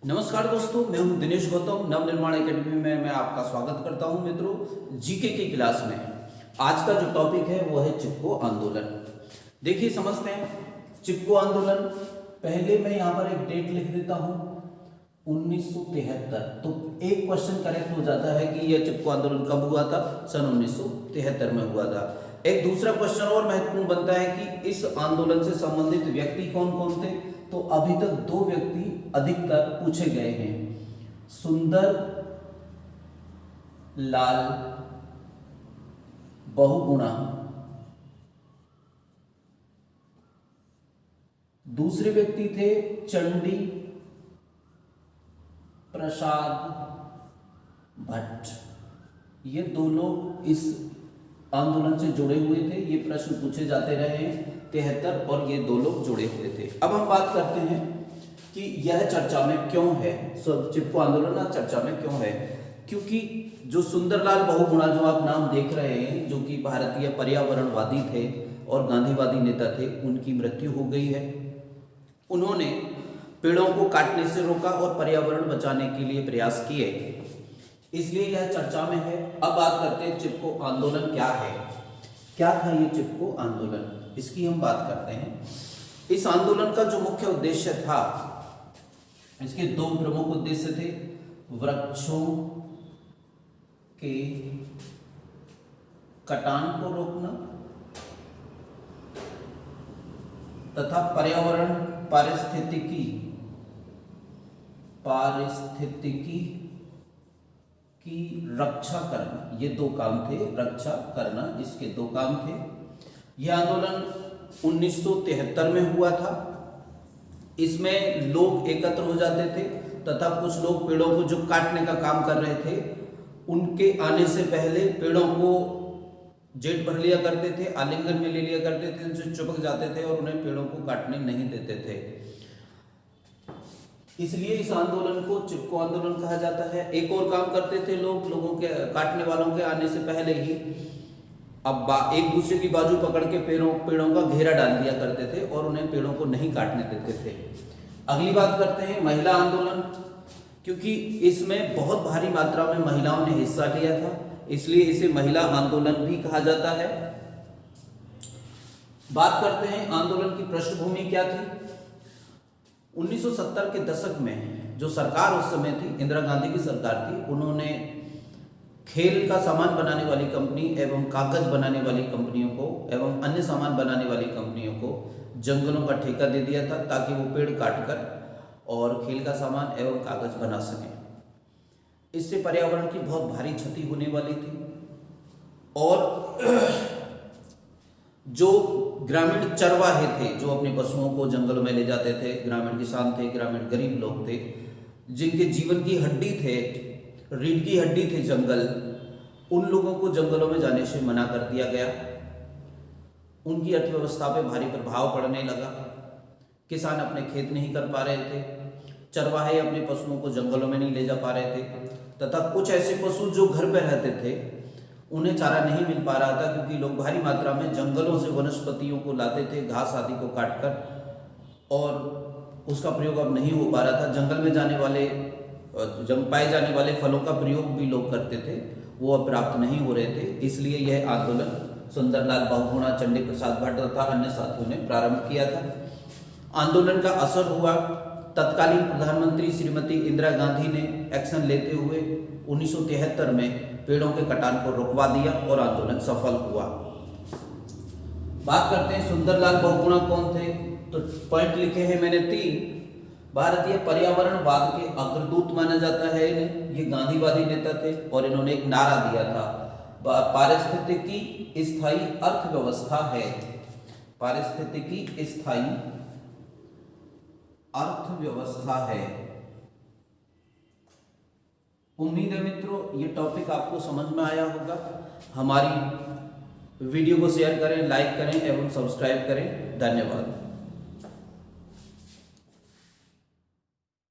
नमस्कार दोस्तों, मैं हूं दिनेश गौतम। नवनिर्माण एकेडमी में मैं आपका स्वागत करता हूं। मित्रों, जीके की क्लास में आज का जो टॉपिक है वो है चिपको आंदोलन। देखिए, समझते हैं चिपको आंदोलन। पहले मैं यहां पर एक डेट लिख देता हूं 1973। तो एक क्वेश्चन करेक्ट हो जाता है कि यह चिपको आंदोलन कब हुआ था। सन 1973 में हुआ था। एक दूसरा क्वेश्चन और महत्वपूर्ण बनता है कि इस आंदोलन से संबंधित व्यक्ति कौन कौन थे। तो अभी तक दो व्यक्ति अधिकतर पूछे गए हैं, सुंदर लाल बहुगुणा, दूसरे व्यक्ति थे चंडी प्रसाद भट्ट। ये दो लोग इस आंदोलन से जुड़े हुए थे। ये प्रश्न पूछे जाते रहे हैं 73 और ये दो लोग जुड़े हुए थे। अब हम बात करते हैं कि यह चर्चा में क्यों है। चिपको आंदोलन चर्चा में क्यों है, क्योंकि जो सुंदरलाल बहुगुणा जो आप नाम देख रहे हैं, जो कि भारतीय पर्यावरणवादी थे और गांधीवादी नेता थे, उनकी मृत्यु हो गई है। उन्होंने पेड़ों को काटने से रोका और पर्यावरण बचाने के लिए प्रयास किए, इसलिए यह चर्चा में है। अब बात करते हैं चिपको आंदोलन क्या है, क्या था ये चिपको आंदोलन, इसकी हम बात करते हैं। इस आंदोलन का जो मुख्य उद्देश्य था, इसके दो प्रमुख उद्देश्य थे। वृक्षों के कटान को रोकना तथा पर्यावरण पारिस्थितिकी की रक्षा करना। ये दो काम थे, रक्षा करना, इसके दो काम थे। यह आंदोलन 1973 में हुआ था। इसमें लोग एकत्र हो जाते थे तथा कुछ लोग पेड़ों को जो काटने का काम कर रहे थे, उनके आने से पहले पेड़ों को जेट भर लिया करते थे, आलिंगन में ले लिया करते थे, उनसे चिपक जाते थे और उन्हें पेड़ों को काटने नहीं देते थे। इसलिए इस आंदोलन को चिपको आंदोलन कहा जाता है। एक और काम करते थे लोग, लोगों के काटने वालों के आने से पहले ही अब एक दूसरे की बाजू पकड़ के पेड़ों का घेरा डाल दिया करते थे और उन्हें पेड़ों को नहीं काटने देते थे। अगली बात करते हैं महिला आंदोलन, क्योंकि इसमें बहुत भारी मात्रा में महिलाओं ने हिस्सा लिया था, इसलिए इसे महिला आंदोलन भी कहा जाता है। बात करते हैं आंदोलन की पृष्ठभूमि क्या थी। 1970 के दशक में जो सरकार उस समय थी, इंदिरा गांधी की सरकार थी, उन्होंने खेल का सामान बनाने वाली कंपनी एवं कागज बनाने वाली कंपनियों को एवं अन्य सामान बनाने वाली कंपनियों को जंगलों का ठेका दे दिया था, ताकि वो पेड़ काटकर और खेल का सामान एवं कागज बना सकें। इससे पर्यावरण की बहुत भारी क्षति होने वाली थी और जो ग्रामीण चरवाहे थे, जो अपने पशुओं को जंगलों में ले जाते थे, ग्रामीण किसान थे, ग्रामीण गरीब लोग थे, जिनके जीवन की हड्डी थे, रीढ़ की हड्डी थे जंगल, उन लोगों को जंगलों में जाने से मना कर दिया गया। उनकी अर्थव्यवस्था पे भारी प्रभाव पड़ने लगा। किसान अपने खेत नहीं कर पा रहे थे, चरवाहे अपने पशुओं को जंगलों में नहीं ले जा पा रहे थे, तथा कुछ ऐसे पशु जो घर पर रहते थे उन्हें चारा नहीं मिल पा रहा था, क्योंकि लोग भारी मात्रा में जंगलों से वनस्पतियों को लाते थे, घास आदि को काटकर, और उसका प्रयोग अब नहीं हो पा रहा था। जंगल में पाए जाने वाले फलों का प्रयोग भी लोग करते थे, वो अब प्राप्त नहीं हो रहे थे। इसलिए यह आंदोलन सुंदरलाल बहुगुणा, चंडी प्रसाद भट्ट तथा अन्य साथियों ने प्रारंभ किया था। आंदोलन का असर हुआ। तत्कालीन प्रधानमंत्री श्रीमती इंदिरा गांधी ने एक्शन लेते हुए 1973 में पेड़ों के कटान को रुकवा दिया और आंदोलन सफल हुआ। बात करते हैं सुंदरलाल बहुगुणा कौन थे। तो पॉइंट लिखे हैं मैंने 3। भारतीय पर्यावरणवाद के अग्रदूत माना जाता है इन्हें। ये गांधीवादी नेता थे और इन्होंने एक नारा दिया था, पारिस्थितिकी स्थायी अर्थव्यवस्था है। पारिस्थितिकी स्थायी अर्थव्यवस्था है। उम्मीद है मित्रों ये टॉपिक आपको समझ में आया होगा। हमारी वीडियो को शेयर करें, लाइक करें एवं सब्सक्राइब करें। धन्यवाद।